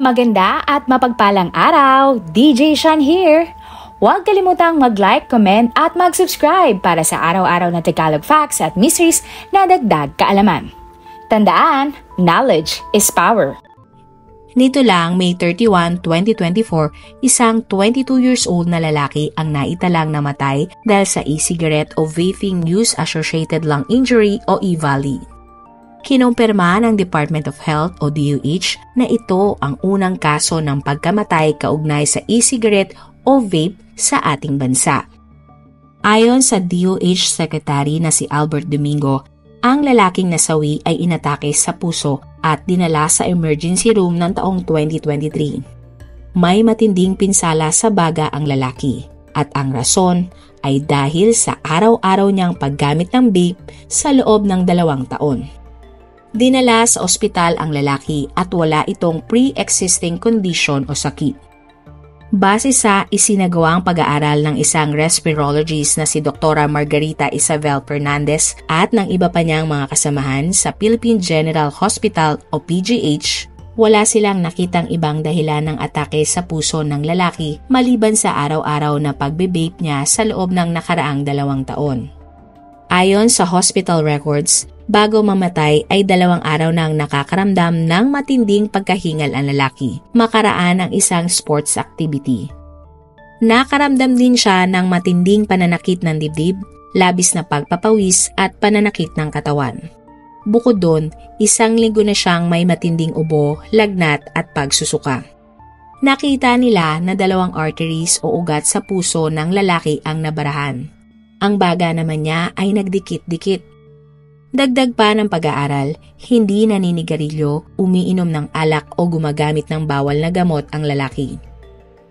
Maganda at mapagpalang araw! DJ Sean here! Huwag kalimutang mag-like, comment at mag-subscribe para sa araw-araw na Tagalog facts at mysteries na dagdag kaalaman. Tandaan, knowledge is power. Nito lang, May 31, 2024, isang 22 years old na lalaki ang naitalang namatay dahil sa e-cigarette o vaping use-associated lung injury o EVALI. Kinumpirma ng Department of Health o DOH na ito ang unang kaso ng pagkamatay kaugnay sa e-cigarette o vape sa ating bansa. Ayon sa DOH Secretary na si Albert Domingo, ang lalaking nasawi ay inatake sa puso at dinala sa emergency room ng taong 2023. May matinding pinsala sa baga ang lalaki at ang rason ay dahil sa araw-araw niyang paggamit ng vape sa loob ng 2 taon. Dinala sa ospital ang lalaki at wala itong pre-existing condition o sakit. Base sa isinagawang pag-aaral ng isang respirologist na si Dr. Margarita Isabel Fernandez at ng iba pa niyang mga kasamahan sa Philippine General Hospital o PGH, wala silang nakitang ibang dahilan ng atake sa puso ng lalaki maliban sa araw-araw na pagbe-vape niya sa loob ng nakaraang 2 taon. Ayon sa hospital records, bago mamatay ay 2 araw nang nakakaramdam ng matinding pagkahingal ang lalaki, makaraan ang isang sports activity. Nakaramdam din siya ng matinding pananakit ng dibdib, labis na pagpapawis at pananakit ng katawan. Bukod doon, 1 linggo na siyang may matinding ubo, lagnat at pagsusuka. Nakita nila na 2 arteries o ugat sa puso ng lalaki ang nabarahan. Ang baga naman niya ay nagdikit-dikit. Dagdag pa ng pag-aaral, hindi naninigarilyo, umiinom ng alak o gumagamit ng bawal na gamot ang lalaki.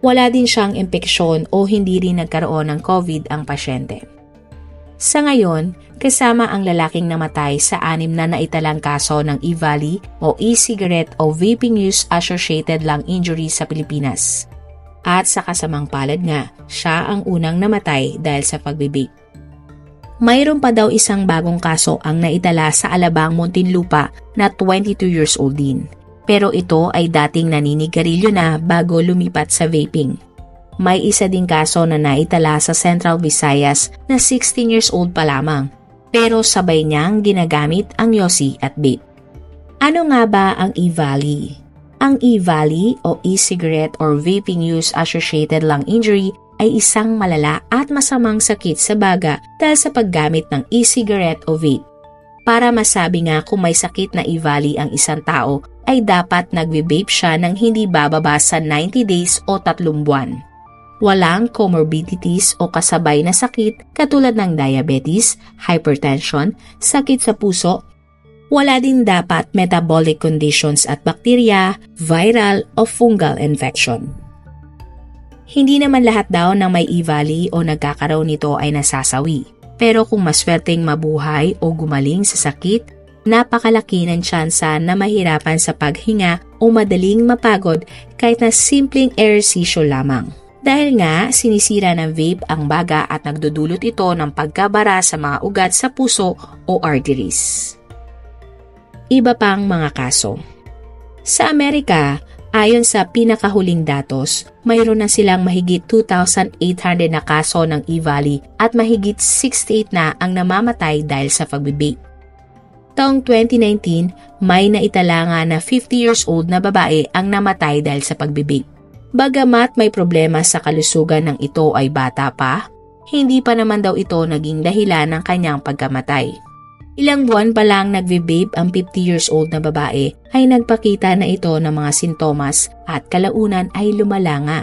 Wala din siyang impeksyon o hindi rin nagkaroon ng COVID ang pasyente. Sa ngayon, kasama ang lalaking namatay sa 6 na naitalang kaso ng EVALI o e-cigarette o vaping use-associated lung injury sa Pilipinas. At sa kasamang palad nga, siya ang unang namatay dahil sa pagbe-vape. Mayroon pa daw isang bagong kaso ang naitala sa Alabang, Muntinlupa na 22 years old din. Pero ito ay dating naninigarilyo na bago lumipat sa vaping. May isa ding kaso na naitala sa Central Visayas na 16 years old pa lamang. Pero sabay niyang ginagamit ang yosi at vape. Ano nga ba ang EVALI? Ang EVALI o e-cigarette or vaping use-associated lung injury ay isang malala at masamang sakit sa baga dahil sa paggamit ng e-cigarette o vape. Para masabi nga kung may sakit na EVALI ang isang tao, ay dapat nagve-vape siya ng hindi bababa sa 90 days o 3 buwan. Walang comorbidities o kasabay na sakit katulad ng diabetes, hypertension, sakit sa puso. Wala din dapat metabolic conditions at bakterya, viral o fungal infection. Hindi naman lahat daw ng may EVALI o nagkakaroon nito ay nasasawi. Pero kung maswerteng mabuhay o gumaling sa sakit, napakalaki ng tsansa na mahirapan sa paghinga o madaling mapagod kahit na simpleng ehersisyo lamang. Dahil nga sinisira ng vape ang baga at nagdudulot ito ng pagkabara sa mga ugat sa puso o arteries. Iba pang mga kaso. Sa Amerika, ayon sa pinakahuling datos, mayroon na silang mahigit 2,800 na kaso ng EVALI at mahigit 68 na ang namamatay dahil sa pagbe-vape. Taong 2019, may naitala nga na 50 years old na babae ang namatay dahil sa pagbe-vape. Bagamat may problema sa kalusugan ng ito ay bata pa, hindi pa naman daw ito naging dahilan ng kanyang pagkamatay. Ilang buwan pa lang nagve-vape ang 50 years old na babae ay nagpakita na ito ng mga sintomas at kalaunan ay lumala nga.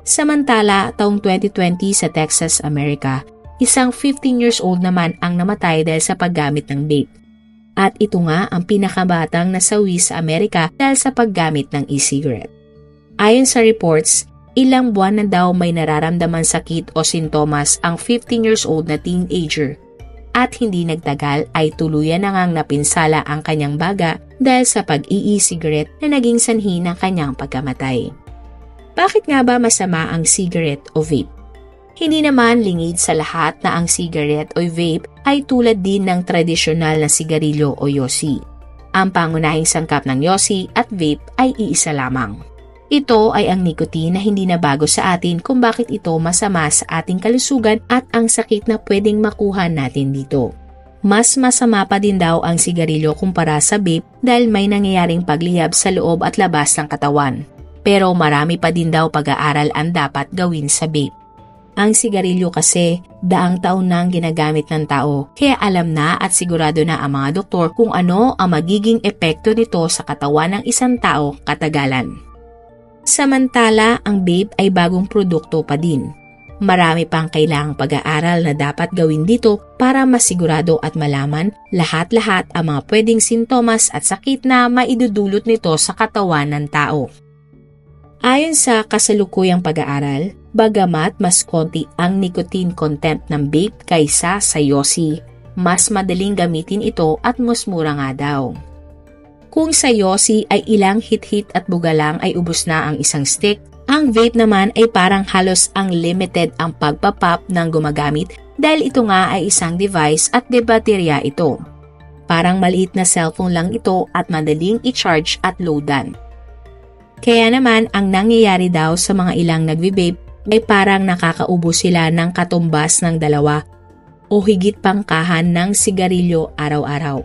Samantala, taong 2020 sa Texas, Amerika, isang 15 years old naman ang namatay dahil sa paggamit ng vape. At ito nga ang pinakabatang nasawi sa Amerika dahil sa paggamit ng e-cigarette. Ayon sa reports, ilang buwan na daw may nararamdaman sakit o sintomas ang 15 years old na teenager. At hindi nagtagal ay tuluyan na ngang napinsala ang kanyang baga dahil sa pag-i-cigarette na naging sanhi ng kanyang pagkamatay. Bakit nga ba masama ang cigarette o vape? Hindi naman lingid sa lahat na ang cigarette o vape ay tulad din ng tradisyonal na sigarilyo o yosi. Ang pangunahing sangkap ng yosi at vape ay iisa lamang. Ito ay ang nicotine na hindi na bago sa atin kung bakit ito masama sa ating kalusugan at ang sakit na pwedeng makuha natin dito. Mas masama pa din daw ang sigarilyo kumpara sa vape dahil may nangyayaring paglihab sa loob at labas ng katawan. Pero marami pa din daw pag-aaral ang dapat gawin sa vape. Ang sigarilyo kasi, daang taon nang ginagamit ng tao, kaya alam na at sigurado na ang mga doktor kung ano ang magiging epekto nito sa katawan ng isang tao katagalan. Samantala, ang vape ay bagong produkto pa din. Marami pang kailangang pag-aaral na dapat gawin dito para masigurado at malaman lahat-lahat ang mga pwedeng sintomas at sakit na maidudulot nito sa katawan ng tao. Ayon sa kasalukuyang pag-aaral, bagamat mas konti ang nicotine content ng vape kaysa sa yosi, mas madaling gamitin ito at mas mura nga daw. Kung sa yosi ay ilang hit-hit at buga lang ay ubos na ang isang stick, ang vape naman ay parang halos ang limited ang pagpapop ng gumagamit dahil ito nga ay isang device at de baterya ito. Parang maliit na cellphone lang ito at madaling i-charge at loadan. Kaya naman ang nangyayari daw sa mga ilang nagvi-vape ay parang nakakaubo sila ng katumbas ng 2 o higit pang kahan ng sigarilyo araw-araw.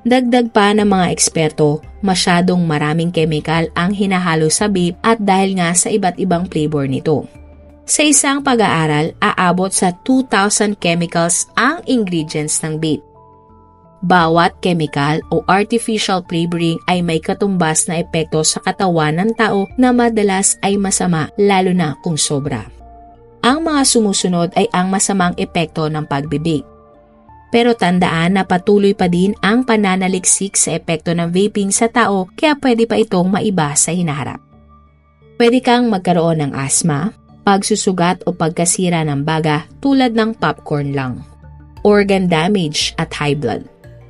Dagdag pa ng mga eksperto, masyadong maraming chemical ang hinahalo sa vape at dahil nga sa iba't ibang flavor nito. Sa isang pag-aaral, aabot sa 2,000 chemicals ang ingredients ng vape. Bawat chemical o artificial flavoring ay may katumbas na epekto sa katawan ng tao na madalas ay masama lalo na kung sobra. Ang mga sumusunod ay ang masamang epekto ng pagbe-vape. Pero tandaan na patuloy pa din ang pananaliksik sa epekto ng vaping sa tao kaya pwede pa itong maiba sa hinaharap. Pwede kang magkaroon ng asthma, pagsusugat o pagkasira ng baga tulad ng popcorn lung, organ damage at high blood,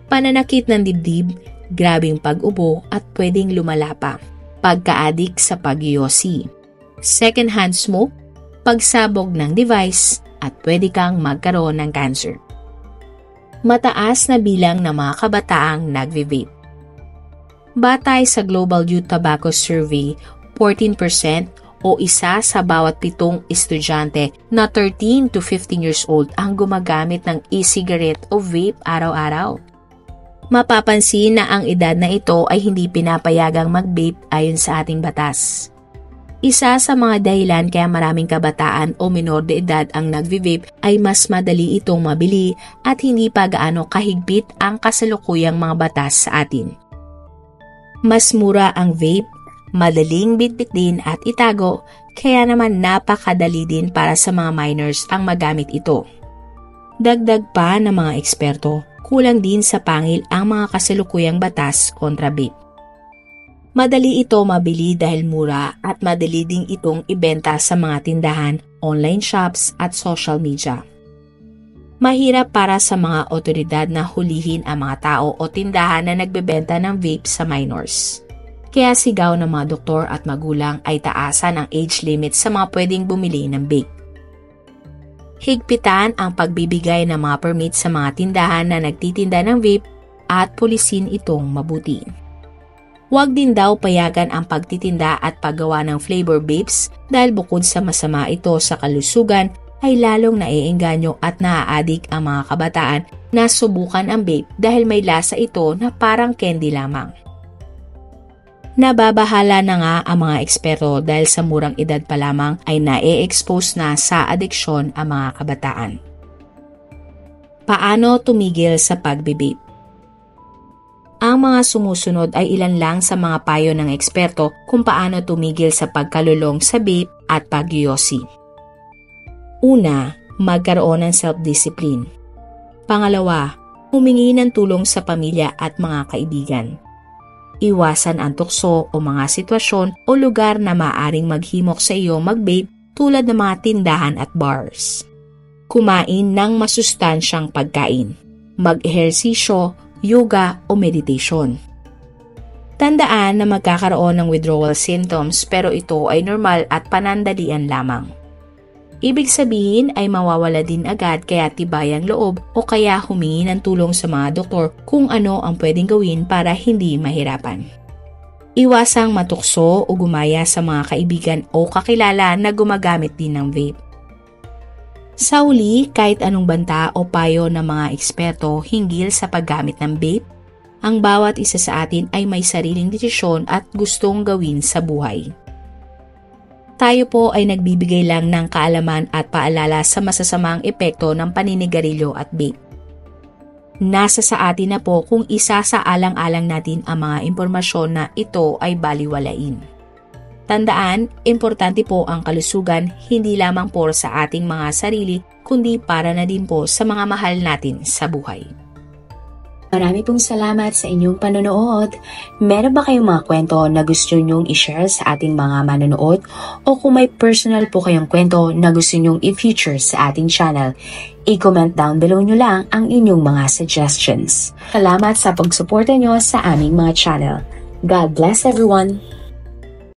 pananakit ng dibdib, grabing pag-ubo at pwedeng lumala pa, pagka-addict sa pag-yosi, second-hand smoke, pagsabog ng device at pwede kang magkaroon ng cancer. Mataas na bilang ng mga kabataang nagve-vape. Batay sa Global Youth Tobacco Survey, 14% o isa sa bawat 7 estudyante na 13 to 15 years old ang gumagamit ng e-cigarette o vape araw-araw. Mapapansin na ang edad na ito ay hindi pinapayagang mag-vape ayon sa ating batas. Isa sa mga dahilan kaya maraming kabataan o minor de edad ang nagve-vape ay mas madali itong mabili at hindi pa gaano kahigpit ang kasalukuyang mga batas sa atin. Mas mura ang vape, madaling bitbitin at itago, kaya naman napakadali din para sa mga minors ang magamit ito. Dagdag pa ng mga eksperto, kulang din sa pangil ang mga kasalukuyang batas kontra vape. Madali ito mabili dahil mura at madali ding itong ibenta sa mga tindahan, online shops at social media. Mahirap para sa mga otoridad na hulihin ang mga tao o tindahan na nagbebenta ng vape sa minors. Kaya sigaw ng mga doktor at magulang ay taasan ang age limit sa mga pwedeng bumili ng vape. Higpitan ang pagbibigay ng mga permit sa mga tindahan na nagtitinda ng vape at pulisin itong mabuti. Huwag din daw payagan ang pagtitinda at paggawa ng flavor vapes dahil bukod sa masama ito sa kalusugan ay lalong naiengganyo at naa-addict ang mga kabataan na subukan ang vape dahil may lasa ito na parang candy lamang. Nababahala na nga ang mga eksperto dahil sa murang edad pa lamang ay na-expose na sa adiksyon ang mga kabataan. Paano tumigil sa pagbe-vape? Ang mga sumusunod ay ilan lang sa mga payo ng eksperto kung paano tumigil sa pagkalulong sa vape at pagyosi. Una, magkaroon ng self-discipline. Pangalawa, humingi ng tulong sa pamilya at mga kaibigan. Iwasan ang tukso o mga sitwasyon o lugar na maaaring maghimok sa iyo mag-vape tulad ng mga tindahan at bars. Kumain ng masustansyang pagkain. Mag-ehersisyo, yoga o meditation. Tandaan na magkakaroon ng withdrawal symptoms pero ito ay normal at panandalian lamang. Ibig sabihin ay mawawala din agad kaya tibayang loob o kaya humingi ng tulong sa mga doktor kung ano ang pwedeng gawin para hindi mahirapan. Iwasang matukso o gumaya sa mga kaibigan o kakilala na gumagamit din ng vape. Sa uli, kahit anong banta o payo ng mga eksperto hinggil sa paggamit ng vape, ang bawat isa sa atin ay may sariling desisyon at gustong gawin sa buhay. Tayo po ay nagbibigay lang ng kaalaman at paalala sa masasamang epekto ng paninigarilyo at vape. Nasa sa atin na po kung isasaalang-alang natin ang mga impormasyon na ito ay baliwalain. Tandaan, importante po ang kalusugan hindi lamang po sa ating mga sarili kundi para na din po sa mga mahal natin sa buhay. Marami pong salamat sa inyong panonood. Meron ba kayong mga kwento na gusto nyong i-share sa ating mga manonood? O kung may personal po kayong kwento na gusto nyong i-feature sa ating channel, i-comment down below nyo lang ang inyong mga suggestions. Salamat sa pagsuporta nyo sa aming mga channel. God bless everyone!